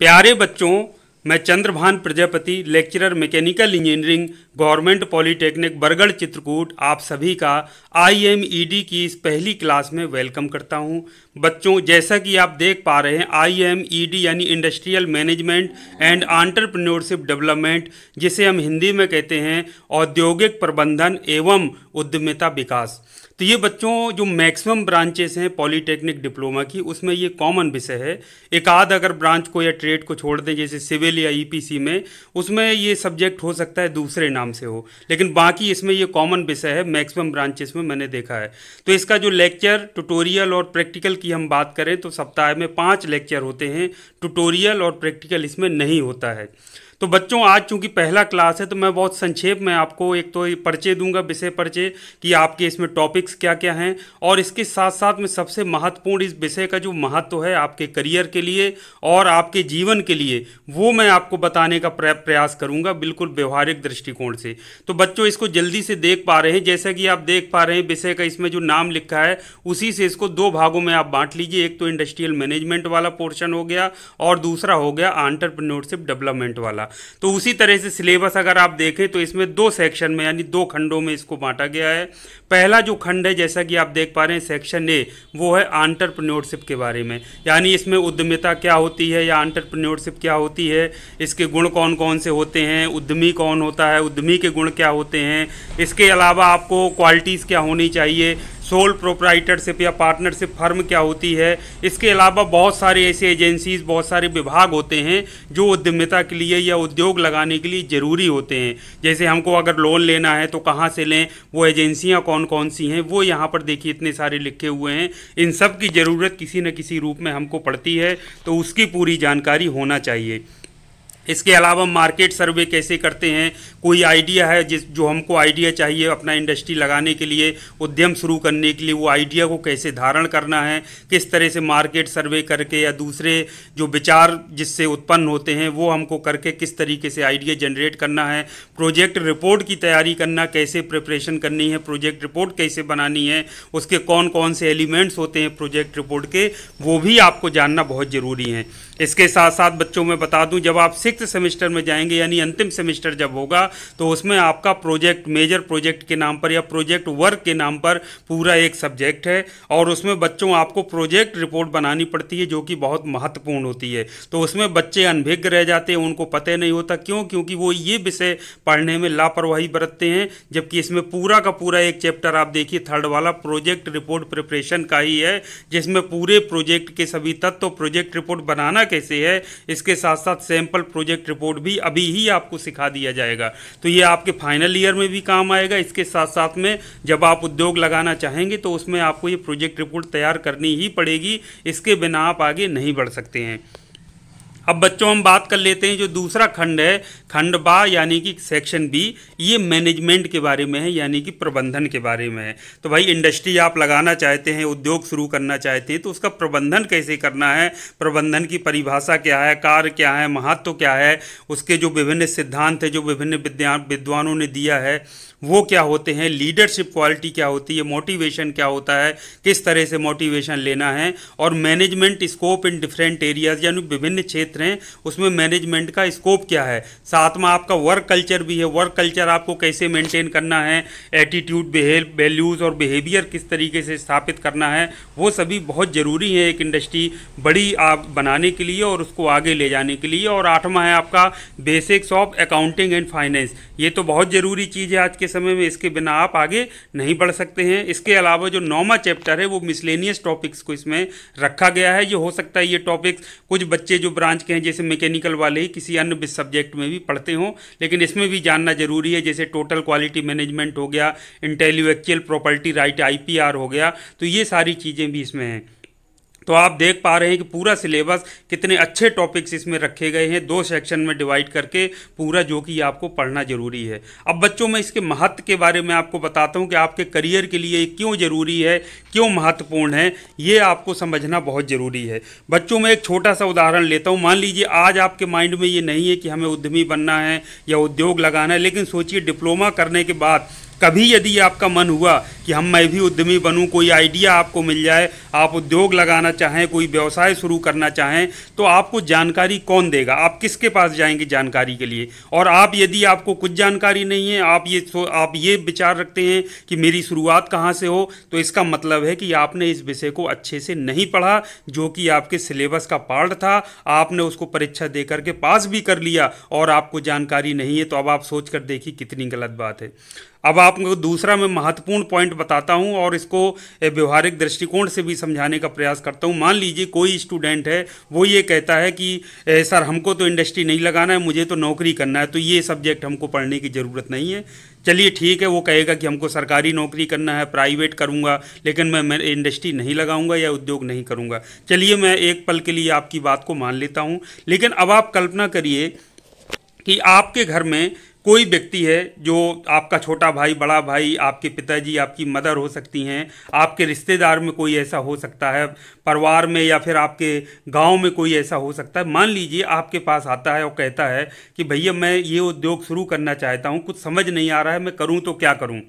प्यारे बच्चों, मैं Chandrabhan Prajapati, lecturer mechanical engineering, government polytechnic Bargarh Chitrakoot, आप सभी का IMED की इस पहली क्लास में वेलकम करता हूं। बच्चों, जैसा कि आप देख पा रहे हैं, IMED यानी industrial management and entrepreneurship development, जिसे हम हिंदी में कहते हैं औद्योगिक प्रबंधन एवं उद्यमिता विकास। तो ये बच्चों जो मैक्सिमम ब्रांचेस हैं पॉलिटेक्निक डिप्लोमा की, उसमें ये कॉमन विषय है। एक आध अगर ब्रांच को या ट्रेड को छोड़ दें, जैसे सिविल या EPC में, उसमें ये सब्जेक्ट हो सकता है दूसरे नाम से हो, लेकिन बाकी इसमें ये कॉमन विषय है। मैक्सिमम ब्रांचेस में मैंने देखा है। तो इसका जो लेक्चर, ट्यूटोरियल और प्रैक्टिकल की हम बात करें तो सप्ताह में 5 लेक्चर होते हैं। ट्यूटोरियल और प्रैक्टिकल इसमें नहीं होता है। तो बच्चों, आज चूंकि पहला क्लास है तो मैं बहुत संक्षेप में आपको एक तो परिचय दूंगा, विषय परिचय, कि आपके इसमें टॉपिक्स क्या क्या हैं, और इसके साथ साथ में सबसे महत्वपूर्ण इस विषय का जो महत्व है आपके करियर के लिए और आपके जीवन के लिए, वो मैं आपको बताने का प्रयास करूंगा, बिल्कुल व्यवहारिक दृष्टिकोण से। तो बच्चों, इसको जल्दी से देख पा रहे हैं, जैसा कि आप देख पा रहे हैं विषय का इसमें जो नाम लिखा है उसी से इसको 2 भागों में आप बांट लीजिए। एक तो इंडस्ट्रियल मैनेजमेंट वाला पोर्शन हो गया और दूसरा हो गया एंटरप्रेन्योरशिप डेवलपमेंट वाला। तो उसी तरह से सिलेबस अगर आप देखें तो इसमें 2 सेक्शन में यानी 2 खंडों में इसको बांटा गया है। पहला जो खंड है, जैसा कि आप देख पा रहे हैं, सेक्शन ए, वो है एंटरप्रेन्योरशिप के बारे में, यानी इसमें उद्यमिता क्या होती है या एंटरप्रेन्योरशिप क्या होती है, इसके गुण कौन कौन से होते हैं, उद्यमी कौन होता है, उद्यमी के गुण क्या होते हैं, इसके अलावा आपको क्वालिटीज़ क्या होनी चाहिए, सोल प्रोप्राइटरशिप या पार्टनरशिप फर्म क्या होती है। इसके अलावा बहुत सारे ऐसे एजेंसीज, बहुत सारे विभाग होते हैं जो उद्यमिता के लिए या उद्योग लगाने के लिए ज़रूरी होते हैं। जैसे हमको अगर लोन लेना है तो कहाँ से लें, वो एजेंसियाँ कौन कौन सी हैं, वो यहाँ पर देखिए इतने सारे लिखे हुए हैं। इन सब की ज़रूरत किसी न किसी रूप में हमको पड़ती है, तो उसकी पूरी जानकारी होना चाहिए। इसके अलावा मार्केट सर्वे कैसे करते हैं, कोई आइडिया है जो हमको आइडिया चाहिए अपना इंडस्ट्री लगाने के लिए, उद्यम शुरू करने के लिए, वो आइडिया को कैसे धारण करना है, किस तरह से मार्केट सर्वे करके या दूसरे जो विचार जिससे उत्पन्न होते हैं वो हमको करके किस तरीके से आइडिया जनरेट करना है, प्रोजेक्ट रिपोर्ट की तैयारी करना, कैसे प्रिपरेशन करनी है, प्रोजेक्ट रिपोर्ट कैसे बनानी है, उसके कौन कौन से एलिमेंट्स होते हैं प्रोजेक्ट रिपोर्ट के, वो भी आपको जानना बहुत ज़रूरी है। इसके साथ साथ बच्चों मैं बता दूं, जब आप 6th सेमेस्टर में जाएंगे यानी अंतिम सेमेस्टर जब होगा, तो उसमें आपका प्रोजेक्ट, मेजर प्रोजेक्ट के नाम पर या प्रोजेक्ट वर्क के नाम पर पूरा एक सब्जेक्ट है, और उसमें बच्चों आपको प्रोजेक्ट रिपोर्ट बनानी पड़ती है जो कि बहुत महत्वपूर्ण होती है। तो उसमें बच्चे अनभिज्ञ रह जाते हैं, उनको पता नहीं होता। क्यों? क्योंकि वो ये विषय पढ़ने में लापरवाही बरतते हैं, जबकि इसमें पूरा का पूरा एक चैप्टर आप देखिए 3rd वाला प्रोजेक्ट रिपोर्ट प्रिपरेशन का ही है, जिसमें पूरे प्रोजेक्ट के सभी तत्व, प्रोजेक्ट रिपोर्ट बनाना कैसे है, इसके साथ साथ सैंपल प्रोजेक्ट रिपोर्ट भी अभी ही आपको सिखा दिया जाएगा। तो ये आपके फाइनल ईयर में भी काम आएगा। इसके साथ साथ में जब आप उद्योग लगाना चाहेंगे तो उसमें आपको ये प्रोजेक्ट रिपोर्ट तैयार करनी ही पड़ेगी, इसके बिना आप आगे नहीं बढ़ सकते हैं। अब बच्चों, हम बात कर लेते हैं जो दूसरा खंड है, खंड बा यानी कि सेक्शन बी, ये मैनेजमेंट के बारे में है, यानी कि प्रबंधन के बारे में है। तो भाई, इंडस्ट्री आप लगाना चाहते हैं, उद्योग शुरू करना चाहते हैं, तो उसका प्रबंधन कैसे करना है, प्रबंधन की परिभाषा क्या है, कार्य क्या है, महत्व क्या है, उसके जो विभिन्न सिद्धांत है जो विभिन्न विद्वानों ने दिया है वो क्या होते हैं, लीडरशिप क्वालिटी क्या होती है, मोटिवेशन क्या होता है, किस तरह से मोटिवेशन लेना है, और management scope in different areas, यानी विभिन्न क्षेत्र हैं उसमें मैनेजमेंट का स्कोप क्या है। साथ में आपका वर्क कल्चर भी है, वर्क कल्चर आपको कैसे मेंटेन करना है, एटीट्यूड, वैल्यूज़ और बिहेवियर किस तरीके से स्थापित करना है, वो सभी बहुत ज़रूरी है एक इंडस्ट्री बड़ी आप बनाने के लिए और उसको आगे ले जाने के लिए। और 8वां है आपका basics of accounting and finance. ये तो बहुत ज़रूरी चीज़ है आज के समय में, इसके बिना आप आगे नहीं बढ़ सकते हैं। इसके अलावा जो 9वां चैप्टर है वो मिसलेनियस टॉपिक्स को इसमें रखा गया है। ये हो सकता है ये टॉपिक्स कुछ बच्चे जो ब्रांच के हैं जैसे मैकेनिकल वाले ही किसी अन्य सब्जेक्ट में भी पढ़ते हों, लेकिन इसमें भी जानना जरूरी है। जैसे टोटल क्वालिटी मैनेजमेंट हो गया, इंटेलेक्चुअल प्रॉपर्टी राइट IPR हो गया, तो ये सारी चीज़ें भी इसमें हैं। तो आप देख पा रहे हैं कि पूरा सिलेबस कितने अच्छे टॉपिक्स इसमें रखे गए हैं, 2 सेक्शन में डिवाइड करके पूरा, जो कि आपको पढ़ना जरूरी है। अब बच्चों, मैं इसके महत्व के बारे में आपको बताता हूं कि आपके करियर के लिए क्यों जरूरी है, क्यों महत्वपूर्ण है, ये आपको समझना बहुत ज़रूरी है। बच्चों, मैं एक छोटा सा उदाहरण लेता हूँ। मान लीजिए आज आपके माइंड में ये नहीं है कि हमें उद्यमी बनना है या उद्योग लगाना है, लेकिन सोचिए डिप्लोमा करने के बाद कभी यदि आपका मन हुआ कि मैं भी उद्यमी बनूं, कोई आइडिया आपको मिल जाए, आप उद्योग लगाना चाहें, कोई व्यवसाय शुरू करना चाहें, तो आपको जानकारी कौन देगा? आप किसके पास जाएंगे जानकारी के लिए? और आप यदि आपको कुछ जानकारी नहीं है, आप ये विचार रखते हैं कि मेरी शुरुआत कहाँ से हो, तो इसका मतलब है कि आपने इस विषय को अच्छे से नहीं पढ़ा, जो कि आपके सिलेबस का पार्ट था। आपने उसको परीक्षा दे करके पास भी कर लिया और आपको जानकारी नहीं है, तो अब आप सोच कर देखिए कितनी गलत बात है। अब आपको दूसरा मैं महत्वपूर्ण पॉइंट बताता हूं और इसको व्यवहारिक दृष्टिकोण से भी समझाने का प्रयास करता हूं। मान लीजिए कोई स्टूडेंट है, वो ये कहता है कि सर हमको तो इंडस्ट्री नहीं लगाना है, मुझे तो नौकरी करना है, तो ये सब्जेक्ट हमको पढ़ने की ज़रूरत नहीं है। चलिए ठीक है, वो कहेगा कि हमको सरकारी नौकरी करना है, प्राइवेट करूंगा, लेकिन मैं इंडस्ट्री नहीं लगाऊंगा या उद्योग नहीं करूंगा। चलिए मैं एक पल के लिए आपकी बात को मान लेता हूं, लेकिन अब आप कल्पना करिए कि आपके घर में कोई व्यक्ति है जो आपका छोटा भाई, बड़ा भाई, आपके पिताजी, आपकी मदर हो सकती हैं, आपके रिश्तेदार में कोई ऐसा हो सकता है, परिवार में या फिर आपके गांव में कोई ऐसा हो सकता है। मान लीजिए आपके पास आता है और कहता है कि भैया मैं ये उद्योग शुरू करना चाहता हूँ, कुछ समझ नहीं आ रहा है, मैं करूँ तो क्या करूँ?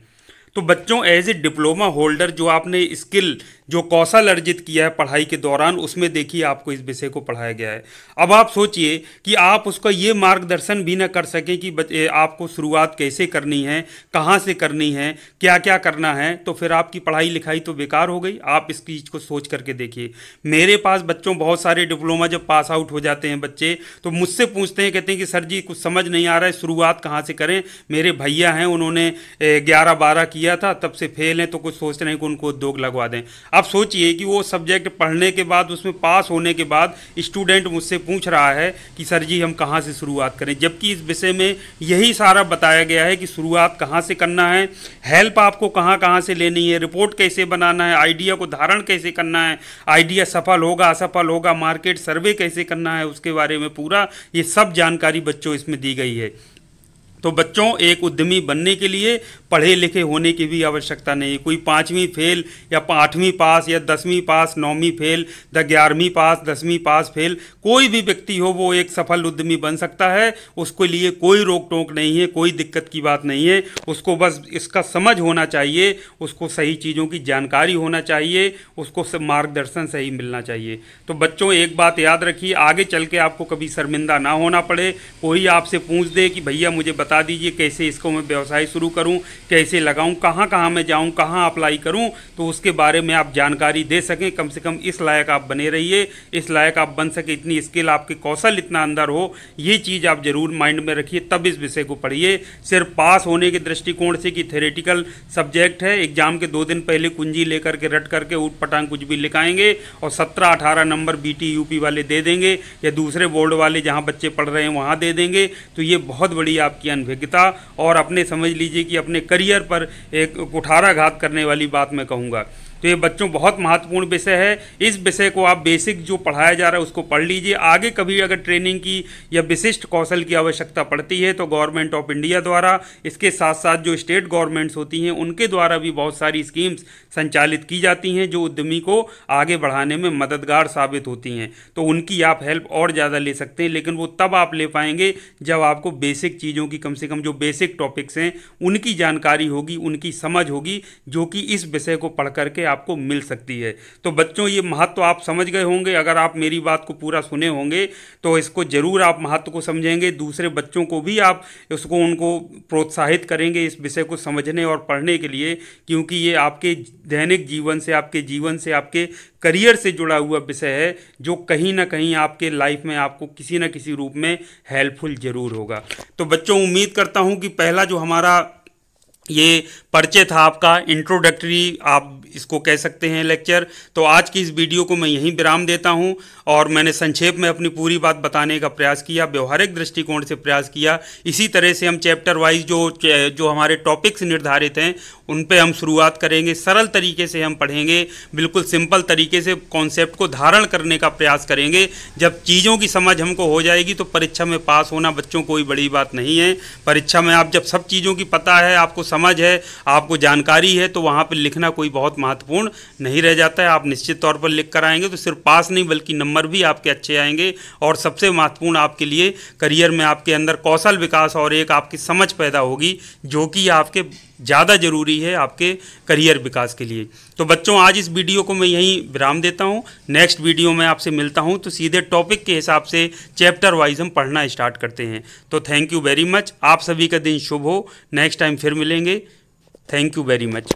तो बच्चों एज ए डिप्लोमा होल्डर जो आपने स्किल, जो कौशल अर्जित किया है पढ़ाई के दौरान, उसमें देखिए आपको इस विषय को पढ़ाया गया है। अब आप सोचिए कि आप उसका ये मार्गदर्शन भी ना कर सकें कि आपको शुरुआत कैसे करनी है, कहाँ से करनी है, क्या क्या करना है, तो फिर आपकी पढ़ाई लिखाई तो बेकार हो गई। आप इस चीज़ को सोच करके देखिए। मेरे पास बच्चों बहुत सारे डिप्लोमा जब पास आउट हो जाते हैं बच्चे, तो मुझसे पूछते हैं, कहते हैं कि सर जी कुछ समझ नहीं आ रहा है, शुरुआत कहाँ से करें? मेरे भैया हैं, उन्होंने 11-12 किया था, तब से फेल हैं, तो कुछ सोचते नहीं कि उनको उद्योग लगवा दें। आप सोचिए कि वो सब्जेक्ट पढ़ने के बाद, उसमें पास होने के बाद स्टूडेंट मुझसे पूछ रहा है कि सर जी हम कहाँ से शुरुआत करें, जबकि इस विषय में यही सारा बताया गया है कि शुरुआत कहाँ से करना है, हेल्प आपको कहाँ कहाँ से लेनी है, रिपोर्ट कैसे बनाना है, आइडिया को धारण कैसे करना है, आइडिया सफल होगा असफल होगा, मार्केट सर्वे कैसे करना है, उसके बारे में पूरा ये सब जानकारी बच्चों इसमें दी गई है। तो बच्चों एक उद्यमी बनने के लिए पढ़े लिखे होने की भी आवश्यकता नहीं है। कोई 5वीं फेल या 8वीं पास या 10वीं पास, 9वीं फेल, 11वीं पास, 10वीं पास फेल, कोई भी व्यक्ति हो वो एक सफल उद्यमी बन सकता है। उसके लिए कोई रोक टोक नहीं है, कोई दिक्कत की बात नहीं है। उसको बस इसका समझ होना चाहिए, उसको सही चीज़ों की जानकारी होना चाहिए, उसको सब मार्गदर्शन सही मिलना चाहिए। तो बच्चों एक बात याद रखिए, आगे चल के आपको कभी शर्मिंदा ना होना पड़े। कोई आपसे पूछ दे कि भैया मुझे बता दीजिए कैसे इसको मैं व्यवसाय शुरू करूं, कैसे लगाऊं, कहां कहां मैं जाऊं, कहां अप्लाई करूं, तो उसके बारे में आप जानकारी दे सकें। कम से कम इस लायक आप बने रहिए, इस लायक आप बन सके, इतनी स्किल आपके कौशल इतना अंदर हो, ये चीज़ आप जरूर माइंड में रखिए, तब इस विषय को पढ़िए। सिर्फ पास होने के दृष्टिकोण से कि थ्योरेटिकल सब्जेक्ट है, एग्जाम के 2 दिन पहले कुंजी लेकर के रट करके ऊट पटांग कुछ भी लिखाएंगे और 17-18 नंबर BT UP वाले दे देंगे या दूसरे बोर्ड वाले जहाँ बच्चे पढ़ रहे हैं वहाँ दे देंगे, तो ये बहुत बड़ी आपकी अनभिज्ञता और अपने समझ लीजिए कि अपने करियर पर एक कुठाराघात करने वाली बात मैं कहूँगा। तो ये बच्चों बहुत महत्वपूर्ण विषय है। इस विषय को आप बेसिक जो पढ़ाया जा रहा है उसको पढ़ लीजिए। आगे कभी अगर ट्रेनिंग की या विशिष्ट कौशल की आवश्यकता पड़ती है तो गवर्नमेंट ऑफ इंडिया द्वारा, इसके साथ साथ जो स्टेट गवर्नमेंट्स होती हैं उनके द्वारा भी बहुत सारी स्कीम्स संचालित की जाती हैं जो उद्यमी को आगे बढ़ाने में मददगार साबित होती हैं। तो उनकी आप हेल्प और ज़्यादा ले सकते हैं, लेकिन वो तब आप ले पाएंगे जब आपको बेसिक चीज़ों की, कम से कम जो बेसिक टॉपिक्स हैं उनकी जानकारी होगी, उनकी समझ होगी, जो कि इस विषय को पढ़ करके आपको मिल सकती है। तो बच्चों ये महत्व आप समझ गए होंगे। अगर आप मेरी बात को पूरा सुने होंगे तो इसको जरूर आप महत्व को समझेंगे। दूसरे बच्चों को भी आप उनको प्रोत्साहित करेंगे इस विषय को समझने और पढ़ने के लिए, क्योंकि ये आपके दैनिक जीवन से, आपके जीवन से, आपके करियर से जुड़ा हुआ विषय है जो कहीं ना कहीं आपके लाइफ में आपको किसी न किसी रूप में हेल्पफुल जरूर होगा। तो बच्चों उम्मीद करता हूँ कि पहला जो हमारा ये परिचय था आपका, इंट्रोडक्टरी आप इसको कह सकते हैं लेक्चर, तो आज की इस वीडियो को मैं यहीं विराम देता हूं और मैंने संक्षेप में अपनी पूरी बात बताने का प्रयास किया, व्यवहारिक दृष्टिकोण से प्रयास किया। इसी तरह से हम चैप्टर वाइज जो हमारे टॉपिक्स निर्धारित हैं उन पे हम शुरुआत करेंगे। सरल तरीके से हम पढ़ेंगे, बिल्कुल सिंपल तरीके से कॉन्सेप्ट को धारण करने का प्रयास करेंगे। जब चीज़ों की समझ हमको हो जाएगी तो परीक्षा में पास होना बच्चों कोई बड़ी बात नहीं है। परीक्षा में आप जब सब चीज़ों की पता है, आपको समझ है, आपको जानकारी है, तो वहाँ पर लिखना कोई बहुत महत्वपूर्ण नहीं रह जाता है। आप निश्चित तौर पर लिख कर आएंगे तो सिर्फ पास नहीं बल्कि नंबर भी आपके अच्छे आएंगे। और सबसे महत्वपूर्ण आपके लिए करियर में आपके अंदर कौशल विकास और एक आपकी समझ पैदा होगी जो कि आपके ज़्यादा ज़रूरी है आपके करियर विकास के लिए। तो बच्चों, आज इस वीडियो को मैं यहीं विराम देता हूँ। नेक्स्ट वीडियो में आपसे मिलता हूँ तो सीधे टॉपिक के हिसाब से चैप्टर वाइज हम पढ़ना स्टार्ट करते हैं। तो थैंक यू वेरी मच। आप सभी का दिन शुभ हो। नेक्स्ट टाइम फिर मिलेंगे। Thank you very much.